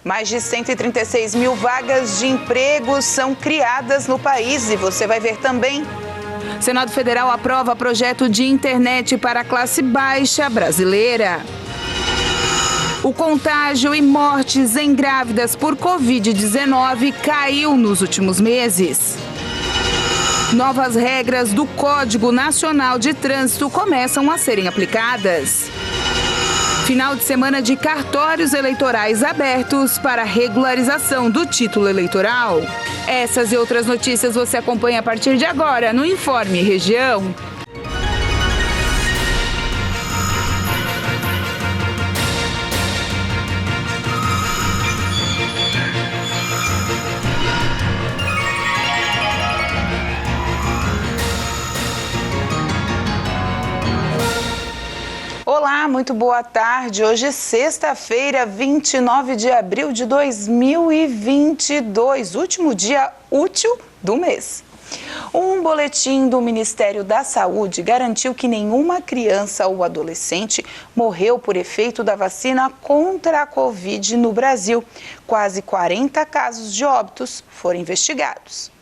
Mais de 136 mil vagas de emprego são criadas no país e você vai ver também. Senado Federal aprova projeto de internet para a classe baixa brasileira. O contágio e mortes em grávidas por Covid-19 caiu nos últimos meses. Novas regras do Código Nacional de Trânsito começam a serem aplicadas. Final de semana de cartórios eleitorais abertos para regularização do título eleitoral. Essas e outras notícias você acompanha a partir de agora no Informe Região. Olá, muito boa tarde. Hoje é sexta-feira, 29 de abril de 2022, último dia útil do mês. Um boletim do Ministério da Saúde garantiu que nenhuma criança ou adolescente morreu por efeito da vacina contra a Covid no Brasil. Quase 40 casos de óbitos foram investigados.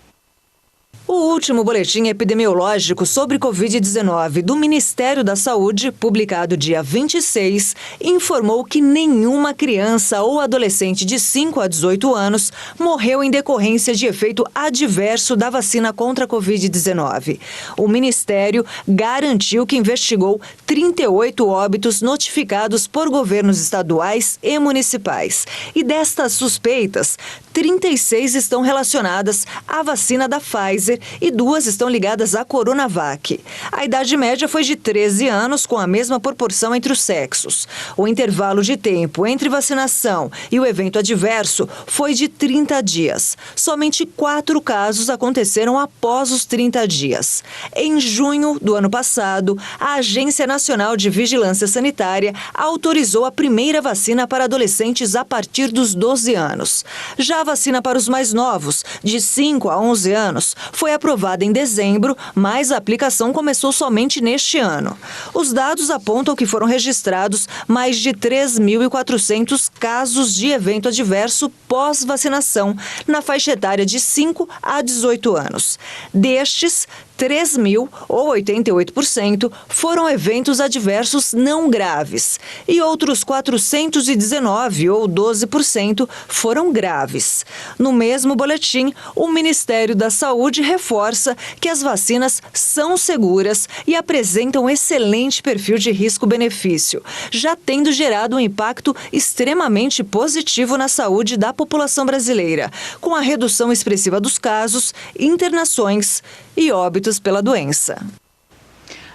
O último boletim epidemiológico sobre Covid-19 do Ministério da Saúde, publicado dia 26, informou que nenhuma criança ou adolescente de 5 a 18 anos morreu em decorrência de efeito adverso da vacina contra a Covid-19. O Ministério garantiu que investigou 38 óbitos notificados por governos estaduais e municipais. E destas suspeitas, 36 estão relacionadas à vacina da Pfizer e 2 estão ligadas à Coronavac. A idade média foi de 13 anos, com a mesma proporção entre os sexos. O intervalo de tempo entre vacinação e o evento adverso foi de 30 dias. Somente 4 casos aconteceram após os 30 dias. Em junho do ano passado, a Agência Nacional de Vigilância Sanitária autorizou a primeira vacina para adolescentes a partir dos 12 anos. Já a vacina para os mais novos, de 5 a 11 anos, foi aprovada em dezembro, mas a aplicação começou somente neste ano. Os dados apontam que foram registrados mais de 3.400 casos de evento adverso pós-vacinação na faixa etária de 5 a 18 anos. Destes, 3.000, ou 88%, foram eventos adversos não graves e outros 419, ou 12%, foram graves. No mesmo boletim, o Ministério da Saúde reforça que as vacinas são seguras e apresentam excelente perfil de risco-benefício, já tendo gerado um impacto extremamente positivo na saúde da população brasileira, com a redução expressiva dos casos, internações e óbitos pela doença.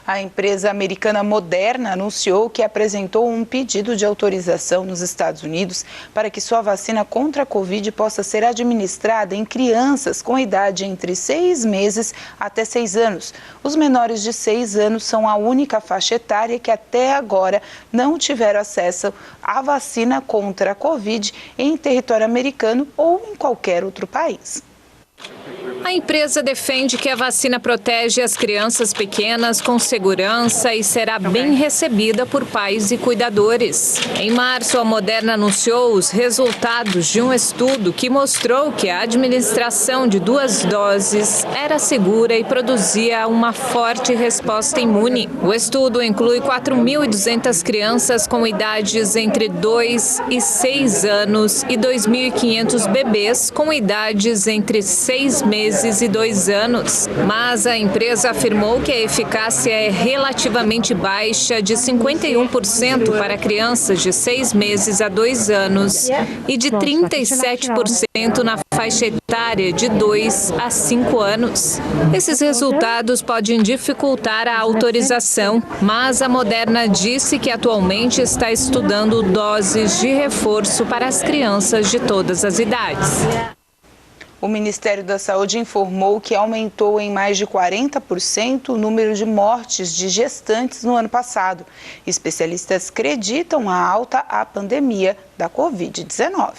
A empresa americana Moderna anunciou que apresentou um pedido de autorização nos Estados Unidos para que sua vacina contra a Covid possa ser administrada em crianças com idade entre 6 meses até 6 anos. Os menores de 6 anos são a única faixa etária que até agora não tiveram acesso à vacina contra a Covid em território americano ou em qualquer outro país. A empresa defende que a vacina protege as crianças pequenas com segurança e será bem recebida por pais e cuidadores. Em março, a Moderna anunciou os resultados de um estudo que mostrou que a administração de 2 doses era segura e produzia uma forte resposta imune. O estudo inclui 4.200 crianças com idades entre 2 e 6 anos e 2.500 bebês com idades entre 6 meses e 2 anos, mas a empresa afirmou que a eficácia é relativamente baixa, de 51% para crianças de 6 meses a 2 anos e de 37% na faixa etária de 2 a 5 anos. Esses resultados podem dificultar a autorização, mas a Moderna disse que atualmente está estudando doses de reforço para as crianças de todas as idades. O Ministério da Saúde informou que aumentou em mais de 40% o número de mortes de gestantes no ano passado. Especialistas acreditam a alta à pandemia da Covid-19.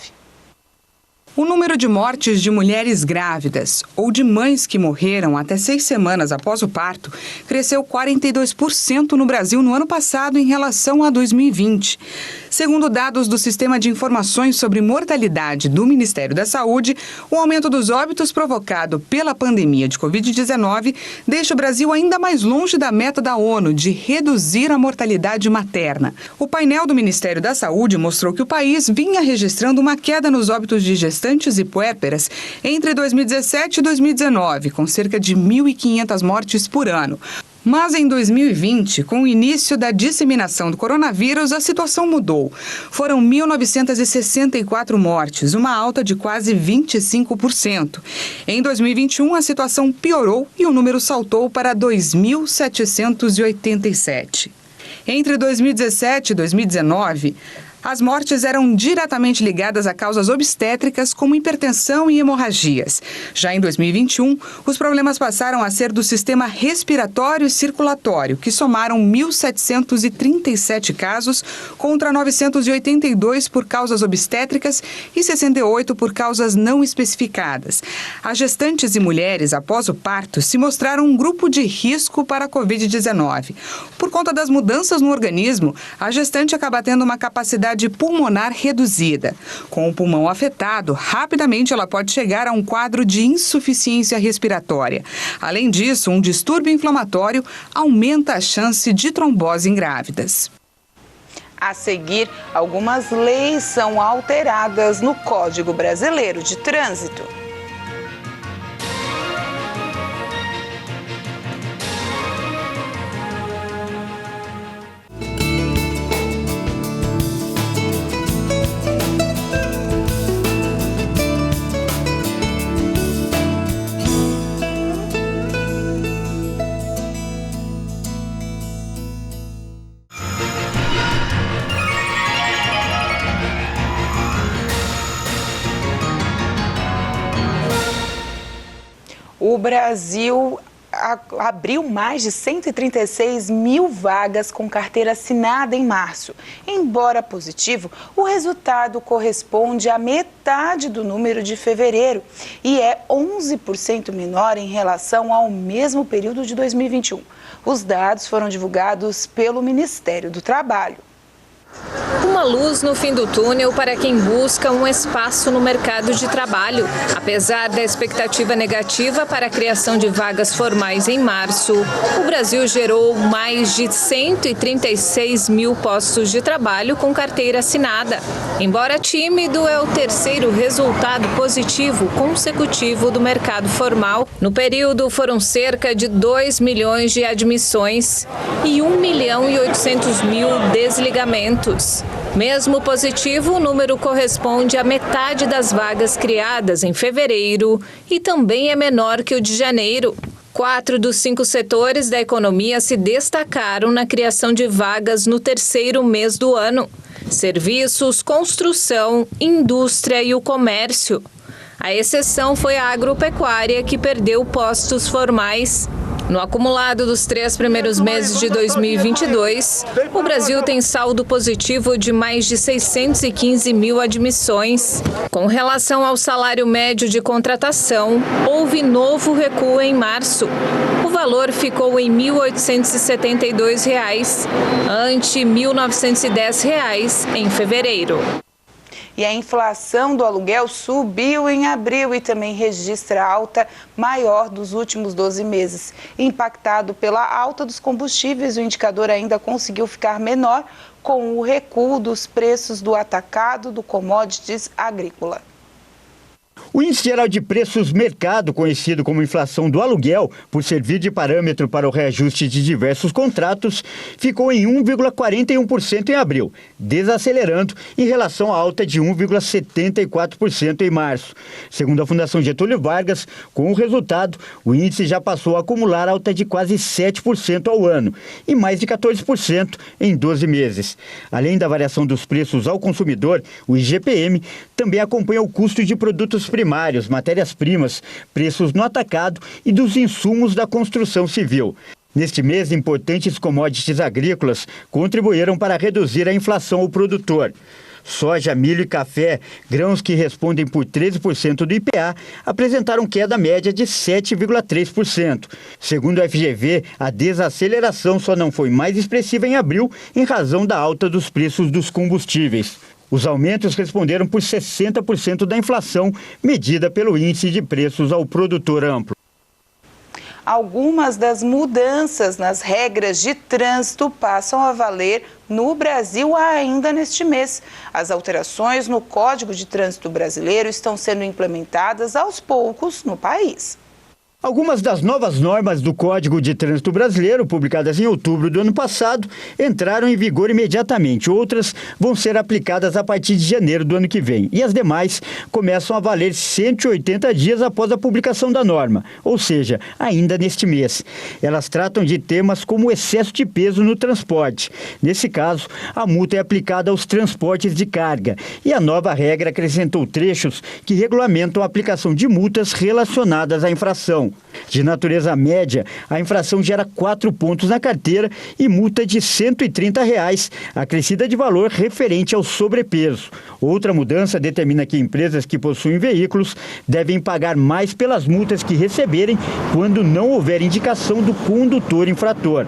O número de mortes de mulheres grávidas ou de mães que morreram até 6 semanas após o parto cresceu 42% no Brasil no ano passado em relação a 2020. Segundo dados do Sistema de Informações sobre Mortalidade do Ministério da Saúde, o aumento dos óbitos provocado pela pandemia de Covid-19 deixa o Brasil ainda mais longe da meta da ONU de reduzir a mortalidade materna. O painel do Ministério da Saúde mostrou que o país vinha registrando uma queda nos óbitos de gestantes e puérperas entre 2017 e 2019, com cerca de 1.500 mortes por ano. Mas em 2020, com o início da disseminação do coronavírus, a situação mudou. Foram 1.964 mortes, uma alta de quase 25%. Em 2021, a situação piorou e o número saltou para 2.787. Entre 2017 e 2019, as mortes eram diretamente ligadas a causas obstétricas como hipertensão e hemorragias. Já em 2021, os problemas passaram a ser do sistema respiratório e circulatório, que somaram 1.737 casos contra 982 por causas obstétricas e 68 por causas não especificadas. As gestantes e mulheres após o parto se mostraram um grupo de risco para a Covid-19. Por conta das mudanças no organismo, a gestante acaba tendo uma capacidade pulmonar reduzida. Com o pulmão afetado, rapidamente ela pode chegar a um quadro de insuficiência respiratória. Além disso, um distúrbio inflamatório aumenta a chance de trombose em grávidas. A seguir, algumas leis são alteradas no Código Brasileiro de Trânsito. O Brasil abriu mais de 136 mil vagas com carteira assinada em março. Embora positivo, o resultado corresponde à metade do número de fevereiro e é 11% menor em relação ao mesmo período de 2021. Os dados foram divulgados pelo Ministério do Trabalho. Uma luz no fim do túnel para quem busca um espaço no mercado de trabalho. Apesar da expectativa negativa para a criação de vagas formais em março, o Brasil gerou mais de 136 mil postos de trabalho com carteira assinada. Embora tímido, é o terceiro resultado positivo consecutivo do mercado formal. No período, foram cerca de 2 milhões de admissões e 1.800.000 desligamentos. Mesmo positivo, o número corresponde à metade das vagas criadas em fevereiro e também é menor que o de janeiro. 4 dos 5 setores da economia se destacaram na criação de vagas no terceiro mês do ano: serviços, construção, indústria e o comércio. A exceção foi a agropecuária, que perdeu postos formais. No acumulado dos 3 primeiros meses de 2022, o Brasil tem saldo positivo de mais de 615 mil admissões. Com relação ao salário médio de contratação, houve novo recuo em março. O valor ficou em R$ 1.872, ante R$ 1.910 em fevereiro. E a inflação do aluguel subiu em abril e também registra a alta maior dos últimos 12 meses. Impactado pela alta dos combustíveis, o indicador ainda conseguiu ficar menor com o recuo dos preços do atacado do commodities agrícola. O Índice Geral de Preços Mercado, conhecido como inflação do aluguel, por servir de parâmetro para o reajuste de diversos contratos, ficou em 1,41% em abril, desacelerando em relação à alta de 1,74% em março. Segundo a Fundação Getúlio Vargas, com o resultado, o índice já passou a acumular alta de quase 7% ao ano e mais de 14% em 12 meses. Além da variação dos preços ao consumidor, o IGPM também acompanha o custo de produtos primários, matérias-primas, preços no atacado e dos insumos da construção civil. Neste mês, importantes commodities agrícolas contribuíram para reduzir a inflação ao produtor. Soja, milho e café, grãos que respondem por 13% do IPA, apresentaram queda média de 7,3%. Segundo a FGV, a desaceleração só não foi mais expressiva em abril em razão da alta dos preços dos combustíveis. Os aumentos responderam por 60% da inflação medida pelo Índice de Preços ao Produtor Amplo. Algumas das mudanças nas regras de trânsito passam a valer no Brasil ainda neste mês. As alterações no Código de Trânsito Brasileiro estão sendo implementadas aos poucos no país. Algumas das novas normas do Código de Trânsito Brasileiro, publicadas em outubro do ano passado, entraram em vigor imediatamente. Outras vão ser aplicadas a partir de janeiro do ano que vem. E as demais começam a valer 180 dias após a publicação da norma, ou seja, ainda neste mês. Elas tratam de temas como excesso de peso no transporte. Nesse caso, a multa é aplicada aos transportes de carga. E a nova regra acrescentou trechos que regulamentam a aplicação de multas relacionadas à infração. De natureza média, a infração gera 4 pontos na carteira e multa de R$ 130, acrescida de valor referente ao sobrepeso. Outra mudança determina que empresas que possuem veículos devem pagar mais pelas multas que receberem quando não houver indicação do condutor infrator.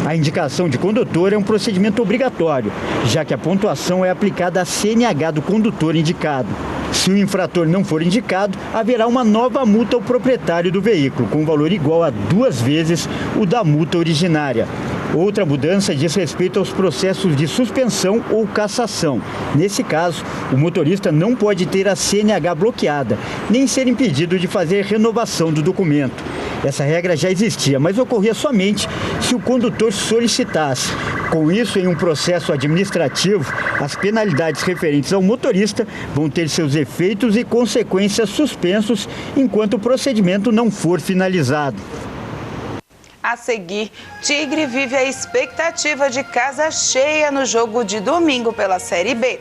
A indicação de condutor é um procedimento obrigatório, já que a pontuação é aplicada à CNH do condutor indicado. Se o infrator não for indicado, haverá uma nova multa ao proprietário do veículo, com valor igual a 2 vezes o da multa originária. Outra mudança diz respeito aos processos de suspensão ou cassação. Nesse caso, o motorista não pode ter a CNH bloqueada, nem ser impedido de fazer renovação do documento. Essa regra já existia, mas ocorria somente se o condutor solicitasse. Com isso, em um processo administrativo, as penalidades referentes ao motorista vão ter seus efeitos e consequências suspensos enquanto o procedimento não for finalizado. A seguir, Tigre vive a expectativa de casa cheia no jogo de domingo pela Série B.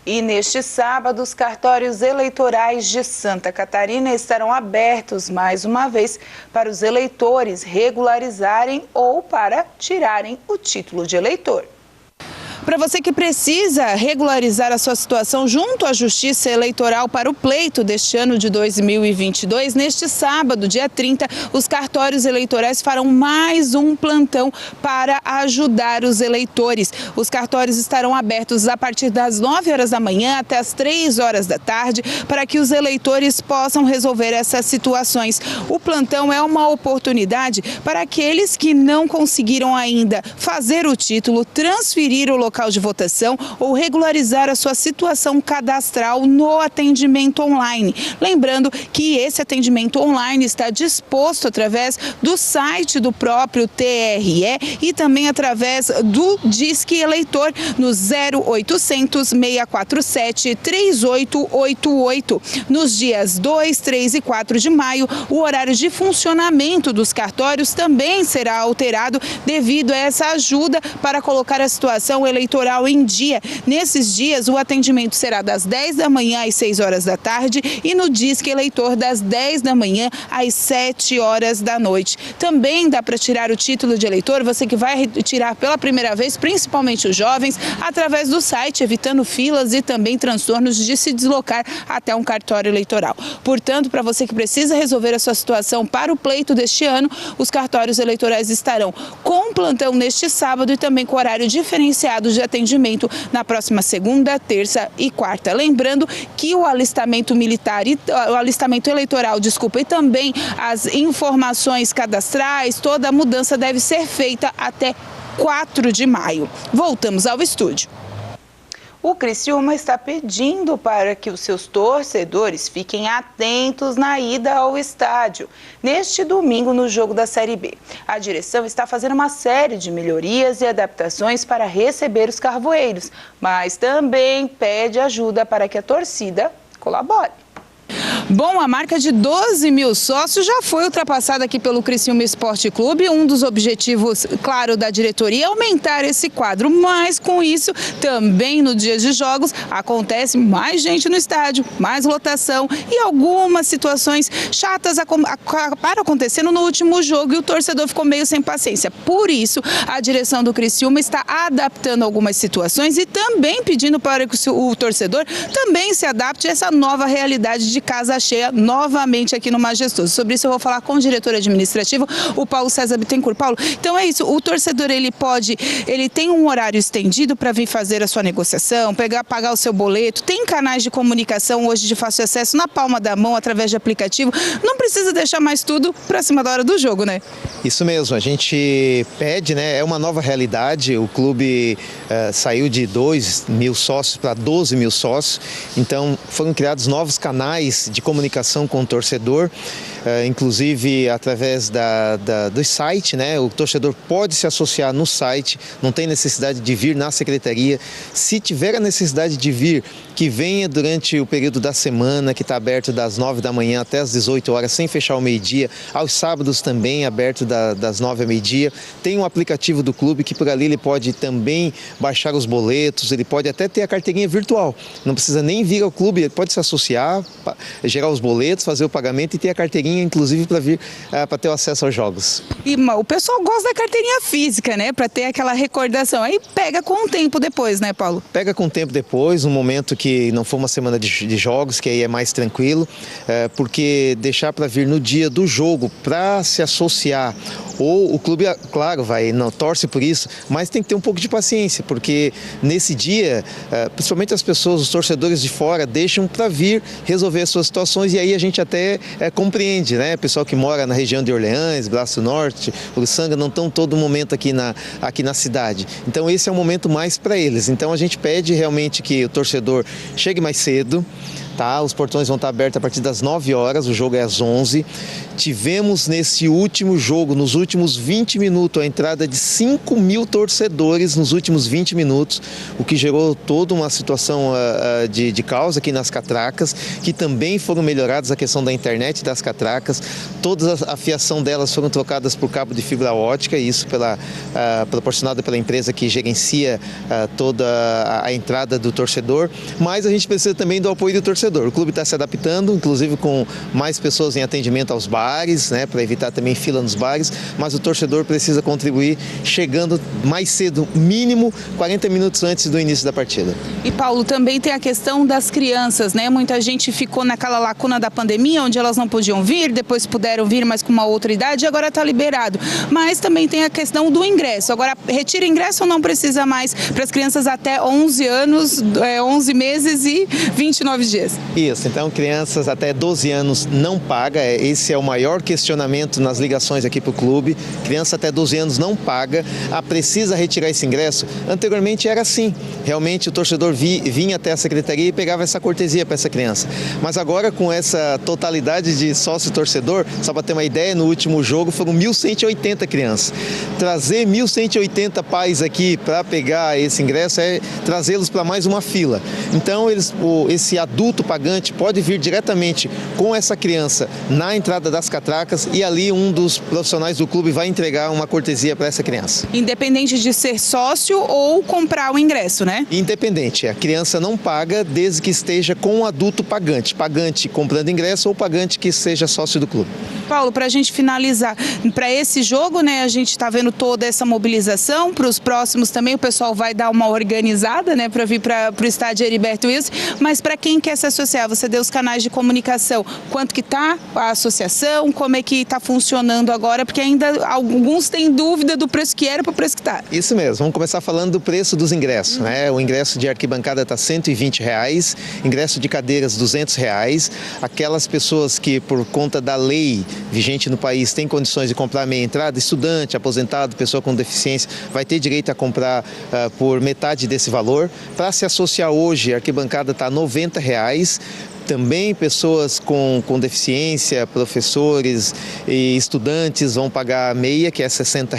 E neste sábado, os cartórios eleitorais de Santa Catarina estarão abertos mais uma vez para os eleitores regularizarem ou para tirarem o título de eleitor. Para você que precisa regularizar a sua situação junto à Justiça Eleitoral para o pleito deste ano de 2022, neste sábado, dia 30, os cartórios eleitorais farão mais um plantão para ajudar os eleitores. Os cartórios estarão abertos a partir das 9 horas da manhã até as 3 horas da tarde para que os eleitores possam resolver essas situações. O plantão é uma oportunidade para aqueles que não conseguiram ainda fazer o título, transferir o local de votação ou regularizar a sua situação cadastral no atendimento online. Lembrando que esse atendimento online está disposto através do site do próprio TRE e também através do Disque Eleitor no 0800 647 3888. Nos dias 2, 3 e 4 de maio, o horário de funcionamento dos cartórios também será alterado devido a essa ajuda para colocar a situação eleitoral em dia. Nesses dias, o atendimento será das 10 da manhã às 6 horas da tarde e no Disque Eleitor das 10 da manhã às 7 horas da noite. Também dá para tirar o título de eleitor, você que vai tirar pela primeira vez, principalmente os jovens, através do site, evitando filas e também transtornos de se deslocar até um cartório eleitoral. Portanto, para você que precisa resolver a sua situação para o pleito deste ano, os cartórios eleitorais estarão com plantão neste sábado e também com horário diferenciado de atendimento na próxima segunda, terça e quarta. Lembrando que o alistamento militar e o alistamento eleitoral, e também as informações cadastrais, toda a mudança deve ser feita até 4 de maio. Voltamos ao estúdio. O Criciúma está pedindo para que os seus torcedores fiquem atentos na ida ao estádio, neste domingo no jogo da Série B. A direção está fazendo uma série de melhorias e adaptações para receber os carvoeiros, mas também pede ajuda para que a torcida colabore. Bom, a marca de 12 mil sócios já foi ultrapassada aqui pelo Criciúma Esporte Clube. Um dos objetivos, claro, da diretoria é aumentar esse quadro. Mas, com isso, também no dia de jogos, acontece mais gente no estádio, mais lotação e algumas situações chatas para acontecendo no último jogo e o torcedor ficou meio sem paciência. Por isso, a direção do Criciúma está adaptando algumas situações e também pedindo para que o torcedor também se adapte a essa nova realidade de casa cheia novamente aqui no Majestoso. Sobre isso eu vou falar com o diretor administrativo, o Paulo César Bittencourt. Paulo, então é isso, o torcedor ele tem um horário estendido para vir fazer a sua negociação, pagar o seu boleto, tem canais de comunicação hoje de fácil acesso na palma da mão, através de aplicativo, não precisa deixar mais tudo para cima da hora do jogo, né? Isso mesmo, a gente pede, né, é uma nova realidade, o clube saiu de 2 mil sócios para 12 mil sócios, então foram criados novos canais de comunicação com o torcedor, inclusive através do site, né? O torcedor pode se associar no site, não tem necessidade de vir na secretaria. Se tiver a necessidade de vir, que venha durante o período da semana, que está aberto das 9 da manhã até as 18 horas, sem fechar o meio-dia. Aos sábados também, aberto das 9 ao meio-dia. Tem um aplicativo do clube que por ali ele pode também baixar os boletos, ele pode até ter a carteirinha virtual. Não precisa nem vir ao clube, ele pode se associar, gerar os boletos, fazer o pagamento e ter a carteirinha, inclusive, para vir para ter o acesso aos jogos. E o pessoal gosta da carteirinha física, né? Para ter aquela recordação. Aí pega com o tempo depois, né, Paulo? Pega com o tempo depois, um momento que não for uma semana de jogos, que aí é mais tranquilo, porque deixar para vir no dia do jogo para se associar, ou o clube, claro, torce por isso, mas tem que ter um pouco de paciência, porque nesse dia, principalmente as pessoas, os torcedores de fora, deixam para vir resolver as suas situações e aí a gente até compreende, né? Pessoal que mora na região de Orleans, Braço do Norte, Uruçanga, não estão todo momento aqui na cidade. Então esse é o momento mais para eles. Então a gente pede realmente que o torcedor chegue mais cedo. Tá? Os portões vão estar abertos a partir das 9 horas, o jogo é às 11. Tivemos nesse último jogo, nos últimos 20 minutos, a entrada de 5 mil torcedores nos últimos 20 minutos, o que gerou toda uma situação de caos aqui nas catracas, que também foram melhoradas a questão da internet das catracas, toda a fiação delas foram trocadas por cabo de fibra ótica, e isso proporcionado pela empresa que gerencia toda a entrada do torcedor, mas a gente precisa também do apoio do torcedor. O clube está se adaptando, inclusive com mais pessoas em atendimento aos bares, né, para evitar também fila nos bares, mas o torcedor precisa contribuir chegando mais cedo, mínimo 40 minutos antes do início da partida. E Paulo, também tem a questão das crianças, né? Muita gente ficou naquela lacuna da pandemia, onde elas não podiam vir, depois puderam vir, mas com uma outra idade, e agora está liberado. Mas também tem a questão do ingresso. Agora, retira ingresso ou não precisa mais para as crianças até 11 anos, 11 meses e 29 dias? Isso, então crianças até 12 anos não paga, esse é o maior questionamento nas ligações aqui para o clube. Criança até 12 anos não paga, precisa retirar esse ingresso. Anteriormente era assim, realmente o torcedor vinha até a secretaria e pegava essa cortesia para essa criança. Mas agora com essa totalidade de sócio-torcedor, só para ter uma ideia, no último jogo foram 1.180 crianças. Trazer 1.180 pais aqui para pegar esse ingresso é trazê-los para mais uma fila. Então esse adulto pagante pode vir diretamente com essa criança na entrada das catracas e ali um dos profissionais do clube vai entregar uma cortesia para essa criança. Independente de ser sócio ou comprar o ingresso, né? Independente, a criança não paga desde que esteja com um adulto pagante comprando ingresso ou pagante que seja sócio do clube. Paulo, para a gente finalizar, para esse jogo, né, a gente está vendo toda essa mobilização, para os próximos também o pessoal vai dar uma organizada, né, para vir para o estádio Heriberto Wilson, mas para quem quer se social, você deu os canais de comunicação. Quanto que está a associação? Como é que está funcionando agora? Porque ainda alguns têm dúvida do preço que era para o preço que está. Isso mesmo, vamos começar falando do preço dos ingressos, né? O ingresso de arquibancada está R$ 120, ingresso de cadeiras R$ 200. Aquelas pessoas que, por conta da lei vigente no país, têm condições de comprar meia entrada, estudante, aposentado, pessoa com deficiência, vai ter direito a comprar por metade desse valor. Para se associar hoje, a arquibancada está R$ 90. Também pessoas com deficiência, professores e estudantes vão pagar meia, que é R$ 60,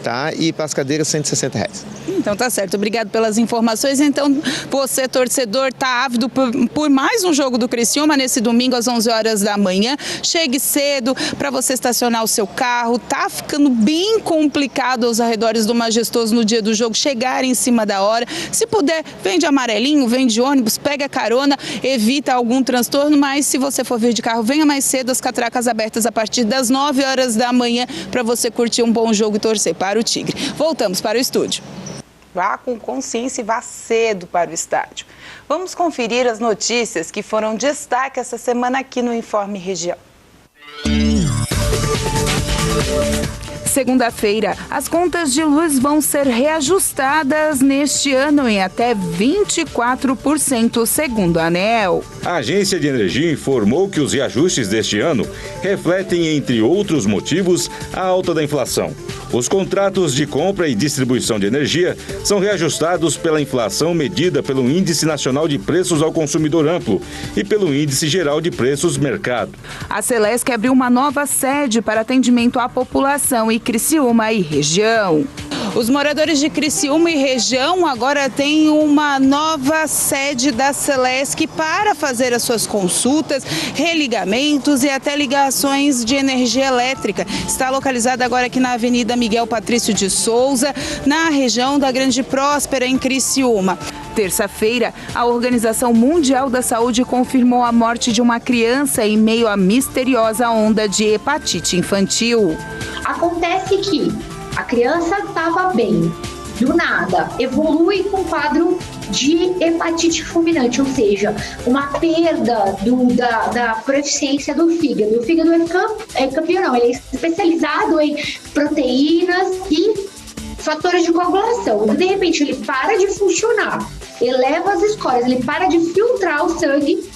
tá? E para as cadeiras R$ 160. Então tá certo, obrigado pelas informações. Então você, torcedor, está ávido por mais um jogo do Criciúma nesse domingo às 11 horas da manhã. Chegue cedo para você estacionar o seu carro. Tá ficando bem complicado aos arredores do Majestoso no dia do jogo, chegar em cima da hora. Se puder, vem de amarelinho, vem de ônibus, pega carona, evita algum transtorno, mas se você for vir de carro, venha mais cedo, as catracas abertas a partir das 9 horas da manhã para você curtir um bom jogo e torcer para o Tigre. Voltamos para o estúdio. Vá com consciência e vá cedo para o estádio. Vamos conferir as notícias que foram destaque essa semana aqui no Informe Região. Segunda-feira, as contas de luz vão ser reajustadas neste ano em até 24%, segundo a ANEEL. A Agência de Energia informou que os reajustes deste ano refletem, entre outros motivos, a alta da inflação. Os contratos de compra e distribuição de energia são reajustados pela inflação medida pelo Índice Nacional de Preços ao Consumidor Amplo e pelo Índice Geral de Preços Mercado. A Celesc abriu uma nova sede para atendimento à população em Criciúma e região. Os moradores de Criciúma e região agora têm uma nova sede da Celesc para fazer as suas consultas, religamentos e até ligações de energia elétrica. Está localizada agora aqui na Avenida Miguel Patrício de Souza, na região da Grande Próspera, em Criciúma. Terça-feira, a Organização Mundial da Saúde confirmou a morte de uma criança em meio à misteriosa onda de hepatite infantil. Acontece que a criança estava bem, do nada, evolui com quadro de hepatite fulminante, ou seja, uma perda da proficiência do fígado. O fígado é campeão, não, ele é especializado em proteínas e fatores de coagulação. De repente, ele para de funcionar, eleva as escórias, ele para de filtrar o sangue,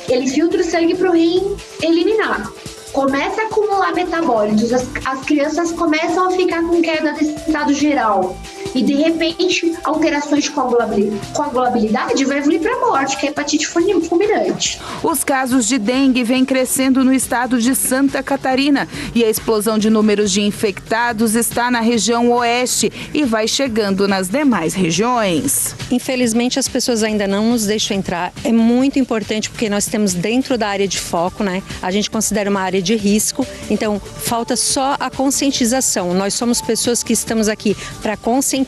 ele filtra o sangue para o rim eliminar. Começa a acumular metabólitos, as crianças começam a ficar com queda desse estado geral. E, de repente, alterações de coagulabilidade vai evoluir para a morte, que é a hepatite fulminante. Os casos de dengue vêm crescendo no estado de Santa Catarina e a explosão de números de infectados está na região oeste e vai chegando nas demais regiões. Infelizmente, as pessoas ainda não nos deixam entrar. É muito importante porque nós temos dentro da área de foco, né? A gente considera uma área de risco, então falta só a conscientização. Nós somos pessoas que estamos aqui para conscientizar,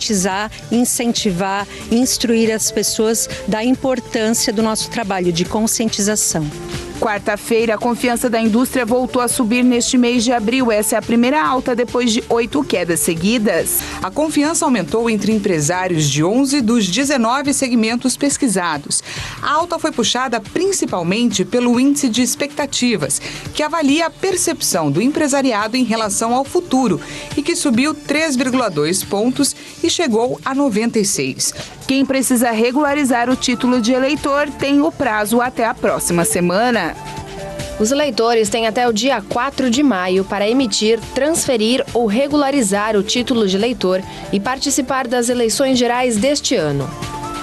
incentivar, instruir as pessoas da importância do nosso trabalho de conscientização. Quarta-feira, a confiança da indústria voltou a subir neste mês de abril. Essa é a primeira alta depois de 8 quedas seguidas. A confiança aumentou entre empresários de 11 dos 19 segmentos pesquisados. A alta foi puxada principalmente pelo índice de expectativas, que avalia a percepção do empresariado em relação ao futuro e que subiu 3,2 pontos e chegou a 96. Quem precisa regularizar o título de eleitor tem o prazo até a próxima semana. Os eleitores têm até o dia 4 de maio para emitir, transferir ou regularizar o título de eleitor e participar das eleições gerais deste ano.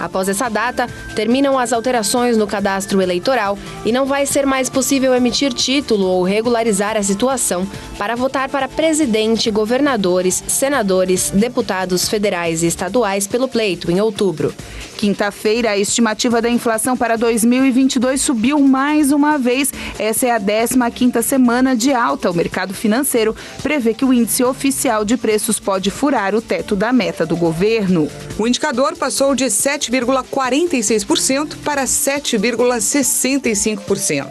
Após essa data, terminam as alterações no cadastro eleitoral e não vai ser mais possível emitir título ou regularizar a situação para votar para presidente, governadores, senadores, deputados federais e estaduais pelo pleito em outubro. Quinta-feira, a estimativa da inflação para 2022 subiu mais uma vez. Essa é a 15ª semana de alta. O mercado financeiro prevê que o índice oficial de preços pode furar o teto da meta do governo. O indicador passou de 7,5% 7,46% para 7,65%.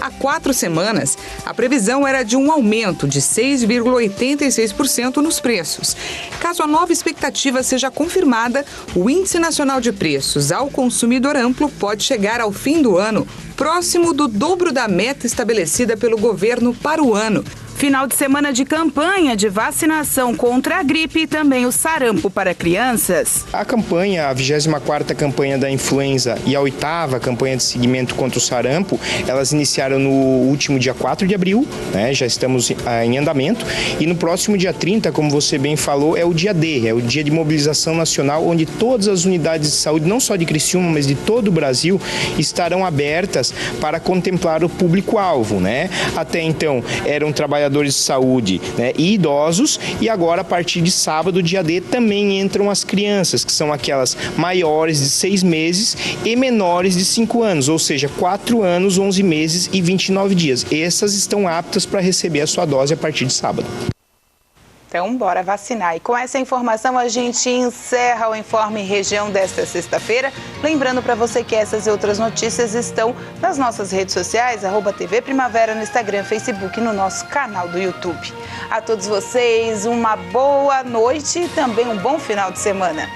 Há 4 semanas, a previsão era de um aumento de 6,86% nos preços. Caso a nova expectativa seja confirmada, o Índice Nacional de Preços ao Consumidor Amplo pode chegar ao fim do ano próximo do dobro da meta estabelecida pelo governo para o ano. Final de semana de campanha de vacinação contra a gripe e também o sarampo para crianças. A campanha, a 24ª campanha da influenza e a 8ª campanha de seguimento contra o sarampo, elas iniciaram no último dia 4 de abril, né? Já estamos em andamento. E no próximo dia 30, como você bem falou, é o dia D, é o dia de mobilização nacional, onde todas as unidades de saúde, não só de Criciúma, mas de todo o Brasil, estarão abertas para contemplar o público-alvo, né? Até então, eram trabalhadores de saúde, né, e idosos, e agora a partir de sábado, dia D, também entram as crianças, que são aquelas maiores de 6 meses e menores de 5 anos, ou seja, 4 anos, 11 meses e 29 dias. Essas estão aptas para receber a sua dose a partir de sábado. Então, bora vacinar. E com essa informação, a gente encerra o Informe Região desta sexta-feira. Lembrando para você que essas e outras notícias estão nas nossas redes sociais, @TV Primavera no Instagram, Facebook e no nosso canal do YouTube. A todos vocês, uma boa noite e também um bom final de semana.